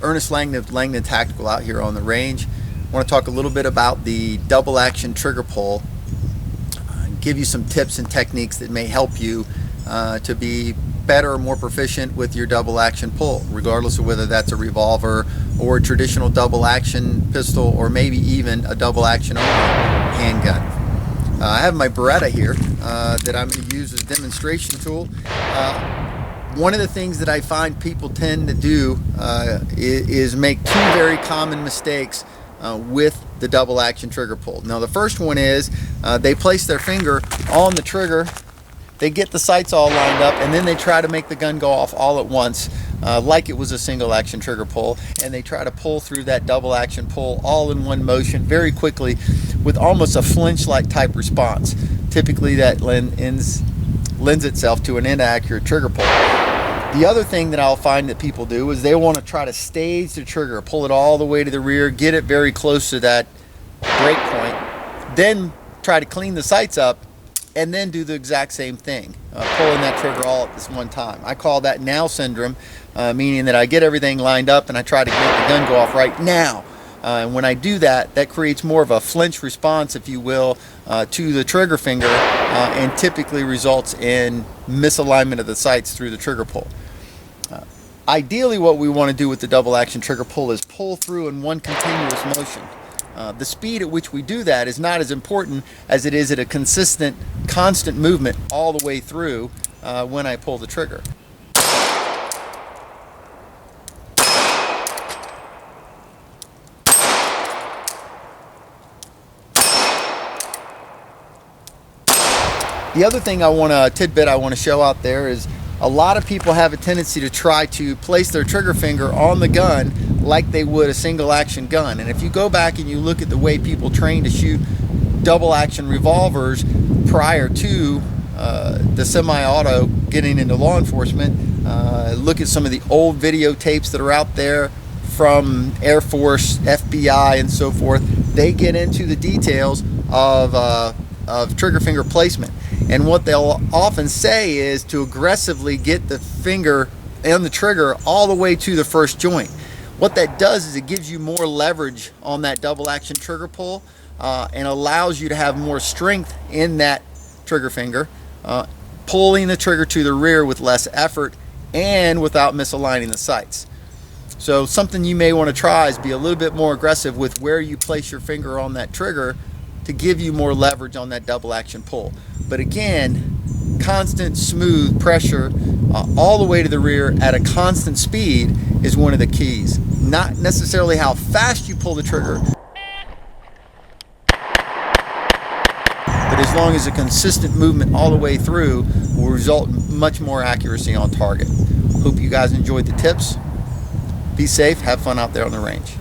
Ernest Langdon of Langdon Tactical out here on the range. I want to talk a little bit about the double action trigger pull, and give you some tips and techniques that may help you to be better or more proficient with your double action pull, regardless of whether that's a revolver or a traditional double action pistol, or maybe even a double action only handgun. I have my Beretta here that I'm going to use as a demonstration tool. One of the things that I find people tend to do is make two very common mistakes with the double action trigger pull. Now, the first one is they place their finger on the trigger, they get the sights all lined up, and then they try to make the gun go off all at once like it was a single action trigger pull, and they try to pull through that double action pull all in one motion very quickly with almost a flinch-like type response. Typically that lends itself to an inaccurate trigger pull. The other thing that I'll find that people do is they want to try to stage the trigger, pull it all the way to the rear, get it very close to that break point, then try to clean the sights up, and then do the exact same thing, pulling that trigger all at this one time. I call that now syndrome, meaning that I get everything lined up and I try to make the gun go off right now. And when I do that, that creates more of a flinch response, if you will, to the trigger finger, and typically results in misalignment of the sights through the trigger pull. Ideally, what we want to do with the double action trigger pull is pull through in one continuous motion. The speed at which we do that is not as important as it is at a consistent, constant movement all the way through when I pull the trigger. The other thing tidbit I want to show out there is a lot of people have a tendency to try to place their trigger finger on the gun like they would a single action gun. And if you go back and you look at the way people train to shoot double action revolvers prior to the semi-auto getting into law enforcement, look at some of the old videotapes that are out there from Air Force, FBI, and so forth. They get into the details of trigger finger placement. And what they'll often say is to aggressively get the finger and the trigger all the way to the first joint. What that does is it gives you more leverage on that double action trigger pull and allows you to have more strength in that trigger finger, pulling the trigger to the rear with less effort and without misaligning the sights. So something you may want to try is be a little bit more aggressive with where you place your finger on that trigger to give you more leverage on that double action pull. But again, constant smooth pressure all the way to the rear at a constant speed is one of the keys. Not necessarily how fast you pull the trigger, but as long as a consistent movement all the way through will result in much more accuracy on target. Hope you guys enjoyed the tips. Be safe, have fun out there on the range.